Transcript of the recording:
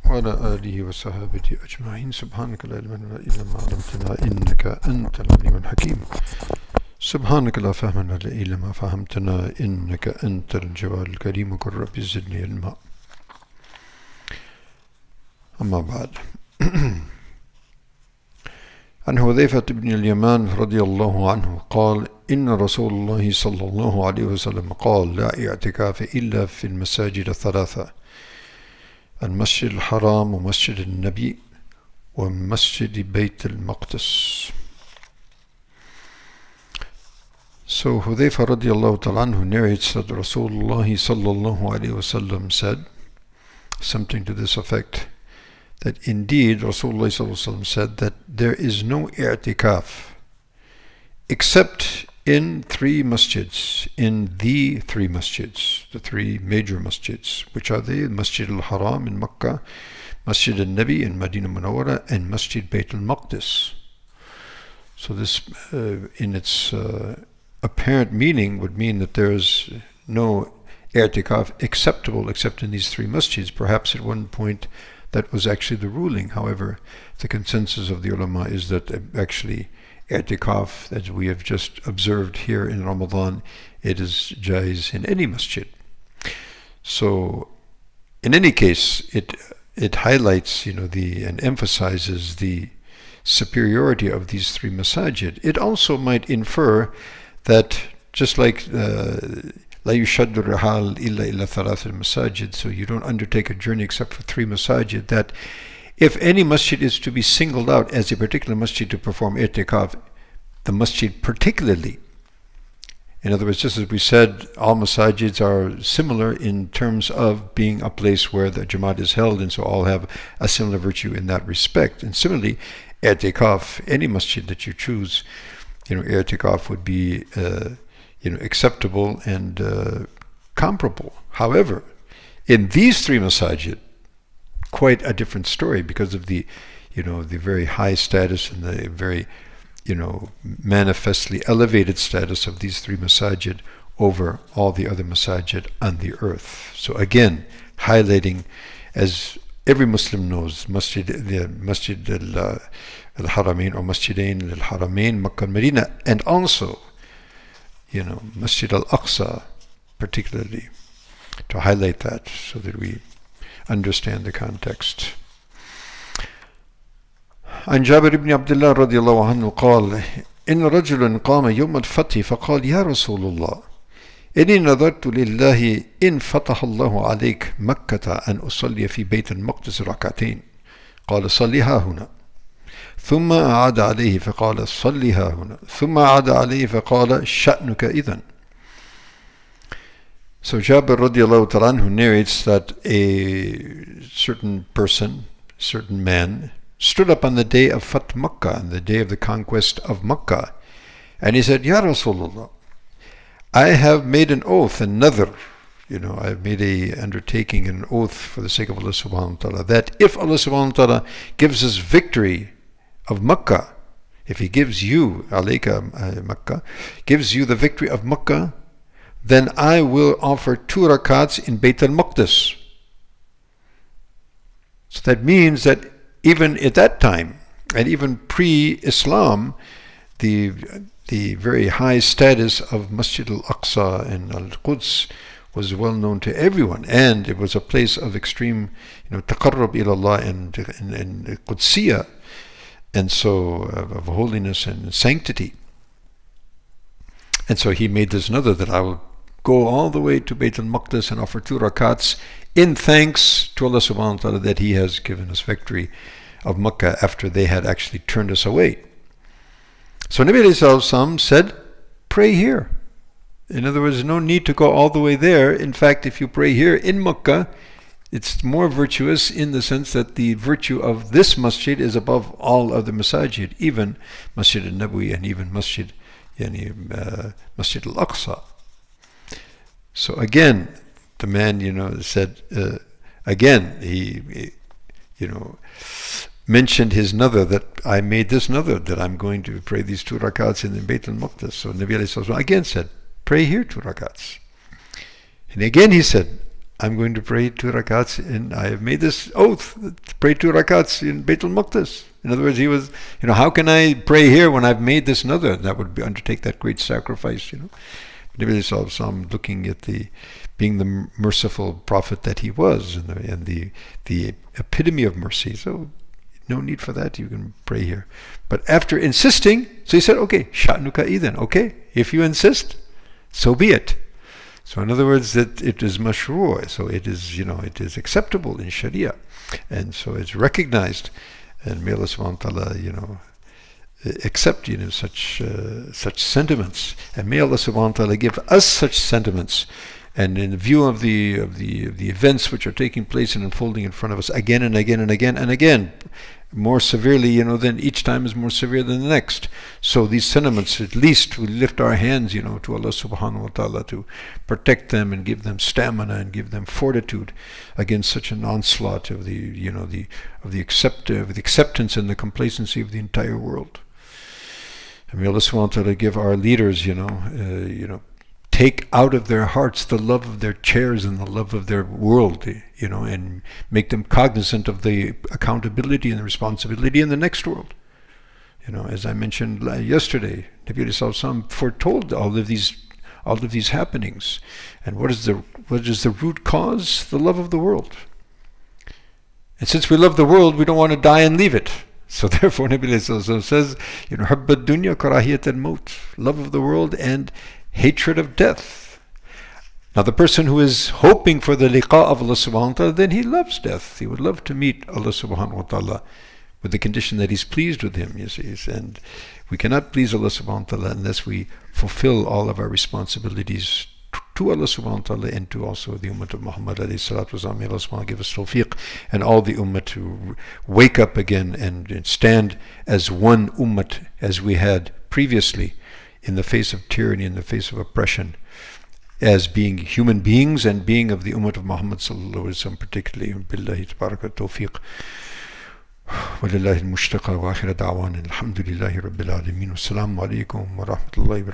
وعلى آله وصحبه أجمعين سبحانك لا علم لنا إلا ما علمتنا إنك أنت العليم الحكيم سبحانك لا فهم لنا إلا ما فهمتنا إنك أنت الجواد الكريم قل رب زدني علما أما بعد عن حذيفة بن اليمان رضي الله عنه قال إن رسول الله صلى الله عليه وسلم قال لا اعتكاف إلا في المساجد الثلاثة المسجد الحرام ومسجد النبي ومسجد بيت المقدس. So Hudhayfa radiallahu ta'ala anhu narrates that Rasulullah sallallahu alayhi wasallam said something to this effect, that indeed Rasulullah sallallahu alayhi wasallam said that there is no i'tikaf except in three masjids, the three major masjids, which are the Masjid al-Haram in Makkah, Masjid al-Nabi in Medina Munawwara, and Masjid Bayt al-Maqdis. So this, in its apparent meaning, would mean that there is no i'tikaf acceptable except in these three masjids. Perhaps at one point that was actually the ruling. However, the consensus of the ulama is that actually i'tikaf, as we have just observed here in Ramadan, it is jaiz in any masjid. So in any case, it highlights, and emphasizes the superiority of these three masajid. It also might infer that just like لا يشد الرحال إلا إلى ثلاث المساجد, so you don't undertake a journey except for three masajid, that if any masjid is to be singled out as a particular masjid to perform i'tikaf, the masjid particularly, in other words, just as we said, all masajids are similar in terms of being a place where the Jamaat is held, and so all have a similar virtue in that respect. And similarly, i'tikaf, any masjid that you choose, i'tikaf would be acceptable and comparable. However, in these three masajid, quite a different story because of the very high status and the very manifestly elevated status of these three masajid over all the other masajid on the earth. So again, highlighting, as every Muslim knows, the Masjid al-Haramain or Masjidain al-Haramain, Makkah and Medina, and also Masjid al-Aqsa particularly, to highlight that so that we understand the context. عن جابر بن عبد الله رضي الله عنه قال إن رجلا قام يوم الفتح فقال يا رسول الله إني نذرت لله إن فتح الله عليك مكة أن أصلي في بيت المقدس ركعتين قال صليها هنا ثم أعاد عليه فقال صليها هنا ثم أعاد عليه فقال شأنك إذن. So Jabir radiallahu ta'ala anhu narrates that a certain man, stood up on the day of Fath Makkah, on the day of the conquest of Makkah, and he said, Ya Rasulullah, I have made an oath, a nadhr, I have made a undertaking, an oath for the sake of Allah subhanahu wa ta'ala, that if Allah subhanahu wa ta'ala gives us victory of Makkah, if He gives you, alayka Makkah, gives you the victory of Makkah, then I will offer 2 rakats in Bayt al-Maqdis. So that means that even at that time, and even pre-Islam, the very high status of Masjid al-Aqsa and al-Quds was well known to everyone, and it was a place of extreme, taqarrub ila Allah and Qudsiyah, and so of holiness and sanctity. And so he made this nadhr that I will go all the way to Bayt al-Maqdis and offer 2 rakats in thanks to Allah subhanahu wa ta'ala that He has given us victory of Makkah after they had actually turned us away. So Nabi ﷺ said, pray here. In other words, no need to go all the way there. In fact, if you pray here in Makkah, it's more virtuous in the sense that the virtue of this masjid is above all other masajid, even Masjid al-Nabawi and even Masjid al-Aqsa. So again, the man, said, again, he mentioned his nadhr, that I made this nadhr, that I'm going to pray these 2 rakats in the Bayt al-Maqdis. So Nabi ﷺ again said, pray here 2 rakats. And again he said, I'm going to pray 2 rakats, and I have made this oath to pray 2 rakats in Beit al-Maqdis. In other words, he was, how can I pray here when I've made this nadr? That would undertake that great sacrifice, Nabi Sallallahu Alaihi Wasallam, looking at being the merciful prophet that he was, and the epitome of mercy. So no need for that. You can pray here. But after insisting, so he said, okay, sha'nuka idhan. Okay, if you insist, so be it. So in other words, that it is mashru', so it is, it is acceptable in Sharia, and so it's recognized, and may Allah subhanahu wa ta'ala, accept such sentiments, and may Allah subhanahu wa ta'ala give us such sentiments. And in view of the events which are taking place and unfolding in front of us again and again and again and again, more severely, then each time is more severe than the next. So these sentiments, at least we lift our hands, to Allah subhanahu wa ta'ala to protect them and give them stamina and give them fortitude against such an onslaught of the acceptance and the complacency of the entire world. And may Allah subhanahu wa ta'ala give our leaders, take out of their hearts the love of their chairs and the love of their world, and make them cognizant of the accountability and the responsibility in the next world. As I mentioned yesterday, Nabi Sallallahu Alaihi Wasallam foretold all of these happenings. And what is the root cause? The love of the world. And since we love the world, we don't want to die and leave it. So therefore, Nabi Sallallahu Alaihi Wasallam says, Hubb dunya karahiyat al-maut, love of the world and hatred of death. Now the person who is hoping for the liqa of Allah subhanahu wa ta'ala, then he loves death. He would love to meet Allah subhanahu wa ta'ala with the condition that he's pleased with him, you see. And we cannot please Allah subhanahu wa ta'ala unless we fulfill all of our responsibilities to Allah subhanahu wa ta'ala and to also the ummah of Muhammad alayhi salatu wasalam. May Allah subhanahu wa ta'ala give us tawfiq and all the ummah to wake up again and stand as one ummah as we had previously, in the face of tyranny, in the face of oppression, as being human beings and being of the ummah of Muhammad sallallahu alaihi wasallam, particularly. Billahi tabaraka tawfiq. Walillahi al-mushtaqa wa akhir da'wan alhamdulillahi rabbil alameen. Wassalamu alaikum wa rahmatullahi wa barakatuh.